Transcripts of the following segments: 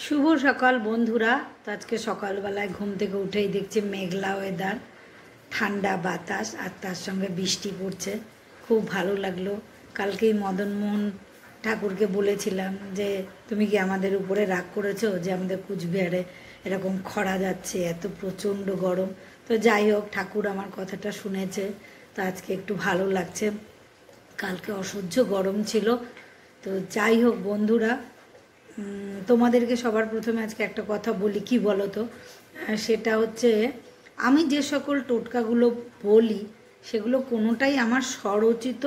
শুভ সকাল বন্ধুরা। তো আজকে সকালবেলায় ঘুম থেকে উঠেই দেখছি মেঘলা ওয়েদার, ঠান্ডা বাতাস আর তার সঙ্গে বৃষ্টি পড়ছে। খুব ভালো লাগলো। কালকেই মদনমোহন ঠাকুরকে বলেছিলাম যে তুমি কি আমাদের উপরে রাগ করেছো যে আমাদের কুচবিহারে এরকম খরা যাচ্ছে, এত প্রচণ্ড গরম। তো যাই হোক, ঠাকুর আমার কথাটা শুনেছে। তো আজকে একটু ভালো লাগছে। কালকে অসহ্য গরম ছিল। তো যাই হোক বন্ধুরা, তোমাদেরকে সবার প্রথমে আজকে একটা কথা বলি, কি বলো তো, সেটা হচ্ছে আমি যে সকল টোটকাগুলো বলি সেগুলো কোনোটাই আমার স্বরচিত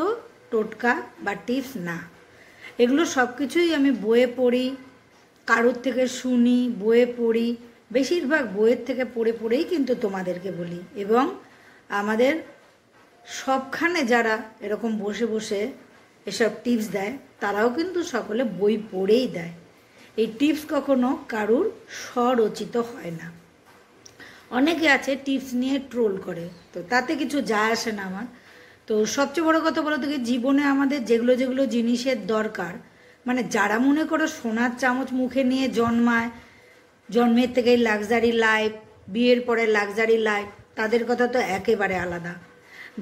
টোটকা বা টিপস না। এগুলো সব কিছুই আমি বইয়ে পড়ি, কারোর থেকে শুনি, বইয়ে পড়ি, বেশিরভাগ বইয়ের থেকে পড়ে পড়েই কিন্তু তোমাদেরকে বলি। এবং আমাদের সবখানে যারা এরকম বসে বসে এসব টিপস দেয় তারাও কিন্তু সকলে বই পড়েই দেয়। এই টিপস কখনো কারুর স্বরচিত হয় না। অনেকে আছে টিপস নিয়ে ট্রোল করে, তো তাতে কিছু যায় আসে না আমার। তো সবচেয়ে বড় কথা বলো তো, জীবনে আমাদের যেগুলো যেগুলো জিনিসের দরকার, মানে যারা মনে করো সোনার চামচ মুখে নিয়ে জন্মায়, জন্মের থেকেই লাক্সারি লাইফ, বিয়ের পরে লাক্সারি লাইফ, তাদের কথা তো একেবারে আলাদা।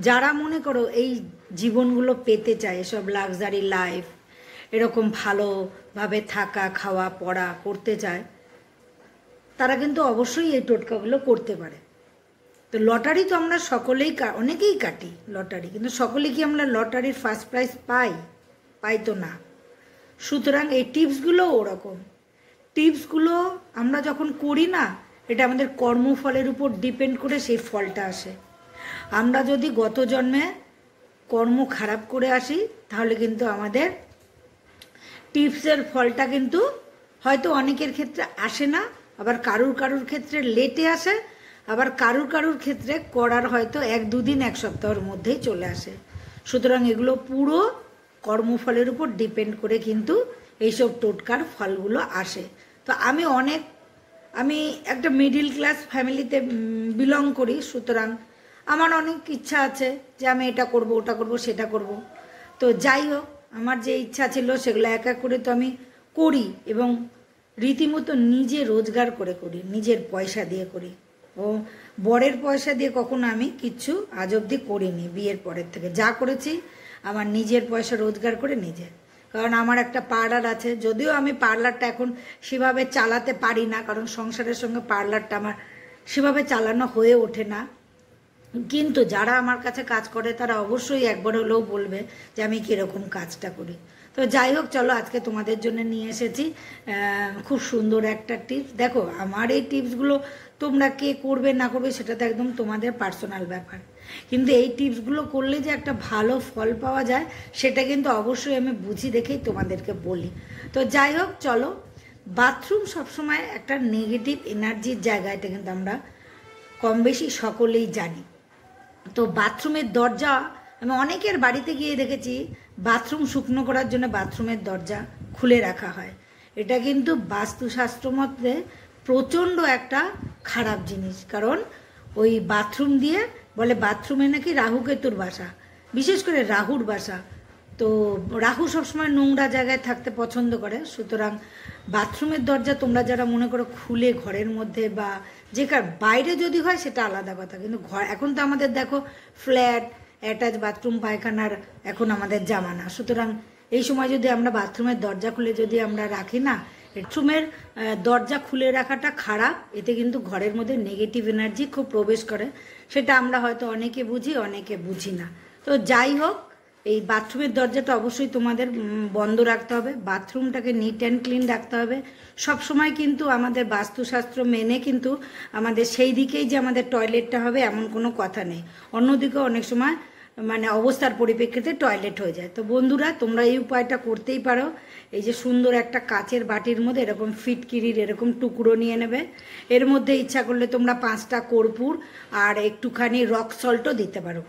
যারা মনে করো এই জীবনগুলো পেতে চায়, এসব লাক্সারি লাইফ, এরকম ভালোভাবে থাকা খাওয়া পড়া করতে চায়, তারা কিন্তু অবশ্যই এই টোটকাগুলো করতে পারে। তো লটারি তো আমরা সকলেই অনেকেই কাটি লটারি, কিন্তু সকলে কি আমরা লটারির ফার্স্ট প্রাইজ পাই তো না। সুতরাং এই টিপসগুলোও ওরকম। টিপসগুলো আমরা যখন করি না, এটা আমাদের কর্মফলের উপর ডিপেন্ড করে সেই ফলটা আসে। আমরা যদি গত জন্মে কর্ম খারাপ করে আসি, তাহলে কিন্তু আমাদের টিপসের ফলটা কিন্তু হয়তো অনেকের ক্ষেত্রে আসে না, আবার কারুর ক্ষেত্রে লেটে আসে, আবার কারুর ক্ষেত্রে করার হয়তো 1-2 দিন 1 সপ্তাহের মধ্যেই চলে আসে। সুতরাং এগুলো পুরো কর্মফলের উপর ডিপেন্ড করে কিন্তু এইসব টোটকার ফলগুলো আসে। তো আমি একটা মিডিল ক্লাস ফ্যামিলিতে বিলং করি। সুতরাং আমার অনেক ইচ্ছা আছে যে আমি এটা করব, ওটা করব, সেটা করব। তো যাই হোক, আমার যে ইচ্ছা ছিল সেগুলো এক এক করে তো আমি করি, এবং রীতিমতো নিজে রোজগার করে করি, নিজের পয়সা দিয়ে করি। ও বরের পয়সা দিয়ে কখনো আমি কিচ্ছু আজ অবধি করিনি। বিয়ের পরের থেকে যা করেছি আমার নিজের পয়সা রোজগার করে নিজে। কারণ আমার একটা পার্লার আছে, যদিও আমি পার্লারটা এখন সেভাবে চালাতে পারি না, কারণ সংসারের সঙ্গে পার্লারটা আমার সেভাবে চালানো হয়ে ওঠে না। কিন্তু যারা আমার কাছে কাজ করে তারা অবশ্যই একবার হলেও বলবে যে আমি কীরকম কাজটা করি। তো যাই হোক, চলো আজকে তোমাদের জন্য নিয়ে এসেছি খুব সুন্দর একটা টিপস। দেখো, আমার এই টিপসগুলো তোমরা কে করবে না করবে সেটা তো একদম তোমাদের পার্সোনাল ব্যাপার, কিন্তু এই টিপসগুলো করলে যে একটা ভালো ফল পাওয়া যায় সেটা কিন্তু অবশ্যই আমি বুঝি দেখেই তোমাদেরকে বলি। তো যাই হোক, চলো। বাথরুম সবসময় একটা নেগেটিভ এনার্জির জায়গা, এটা কিন্তু আমরা কম বেশি সকলেই জানি। তো বাথরুমের দরজা, আমি অনেকের বাড়িতে গিয়ে দেখেছি বাথরুম শুকনো করার জন্য বাথরুমের দরজা খুলে রাখা হয়। এটা কিন্তু বাস্তুশাস্ত্র মতে প্রচণ্ড একটা খারাপ জিনিস। কারণ ওই বাথরুম দিয়ে বলে বাথরুমে নাকি রাহুকেতুর বাসা, বিশেষ করে রাহুর বাসা। তো রাহু সবসময় নোংরা জায়গায় থাকতে পছন্দ করে। সুতরাং বাথরুমের দরজা তোমরা যারা মনে করো খুলে ঘরের মধ্যে বা বাইরে যদি হয় সেটা আলাদা কথা, কিন্তু এখন তো আমাদের দেখো ফ্ল্যাট, অ্যাটাচ বাথরুম, পায়খানার এখন আমাদের জামানা। সুতরাং এই সময় যদি আমরা বাথরুমের দরজা খুলে যদি আমরা রাখি না, বাথরুমের দরজা খুলে রাখাটা খারাপ। এতে কিন্তু ঘরের মধ্যে নেগেটিভ এনার্জি খুব প্রবেশ করে। সেটা আমরা হয়তো অনেকে বুঝি, অনেকে বুঝি না। তো যাই হোক, এই বাথরুমের দরজাটা অবশ্যই তোমাদের বন্ধ রাখতে হবে। বাথরুমটাকে নিট অ্যান্ড ক্লিন রাখতে হবে সব সময়। কিন্তু আমাদের বাস্তুশাস্ত্র মেনে কিন্তু আমাদের সেই দিকেই যে আমাদের টয়লেটটা হবে এমন কোনো কথা নেই। অন্যদিকেও অনেক সময় মানে অবস্থার পরিপ্রেক্ষিতে টয়লেট হয়ে যায়। তো বন্ধুরা, তোমরা এই উপায়টা করতেই পারো। এই যে সুন্দর একটা কাচের বাটির মধ্যে এরকম ফিটকিরির এরকম টুকরো নিয়ে নেবে। এর মধ্যে ইচ্ছা করলে তোমরা 5টা কর্পূর আর একটুখানি রক সল্টও দিতে পারো।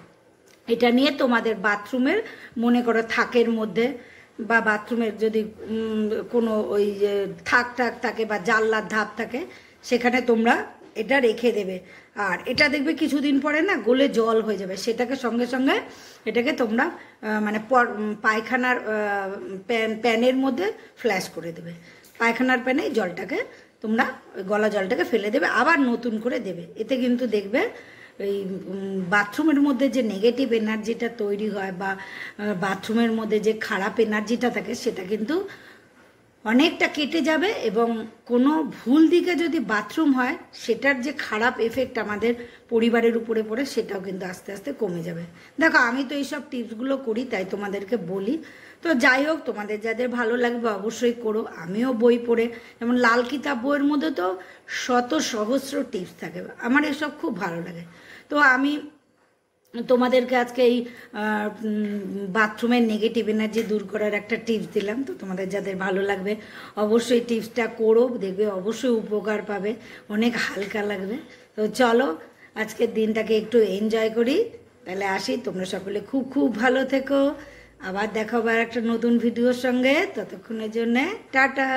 এটা নিয়ে তোমাদের বাথরুমের মনে করো থাকের মধ্যে বা বাথরুমের যদি কোনো ওই যে থাক থাকে বা জানলার ধাপ থাকে, সেখানে তোমরা এটা রেখে দেবে। আর এটা দেখবে কিছুদিন পরে না গলে জল হয়ে যাবে, সেটাকে সঙ্গে সঙ্গে এটাকে তোমরা মানে পায়খানার প্যানের মধ্যে ফ্ল্যাশ করে দেবে। পায়খানার প্যানে এই জলটাকে তোমরা ওই গলা জলটাকে ফেলে দেবে, আবার নতুন করে দেবে। এতে কিন্তু দেখবে এই বাথরুমের মধ্যে যে নেগেটিভ এনার্জিটা তৈরি হয় বা বাথরুমের মধ্যে যে খারাপ এনার্জিটা থাকে সেটা কিন্তু অনেকটা কেটে যাবে, এবং কোনো ভুল দিকে যদি বাথরুম হয় সেটার যে খারাপ এফেক্ট আমাদের পরিবারের উপরে পড়ে সেটাও কিন্তু আস্তে আস্তে কমে যাবে। দেখো আমি তো এইসব টিপসগুলো করি, তাই তোমাদেরকে বলি। তো যাই হোক, তোমাদের যাদের ভালো লাগবে অবশ্যই করো। আমিও বই পড়ে, যেমন লাল কিতাব বইয়ের মধ্যে তো শত সহস্র টিপস থাকে, আমার এসব খুব ভালো লাগে। তো আমি তোমাদেরকে আজকে এই বাথরুমের নেগেটিভ এনার্জি দূর করার একটা টিপস দিলাম। তো তোমাদের যাদের ভালো লাগবে অবশ্যই টিপসটা করো, দেখবে অবশ্যই উপকার পাবে, অনেক হালকা লাগবে। তো চলো আজকের দিনটাকে একটু এনজয় করি, তাহলে আসি। তোমরা সকলে খুব খুব ভালো থেকো, আবার দেখাবো আর একটা নতুন ভিডিওর সঙ্গে। ততক্ষণের জন্যে টাটা।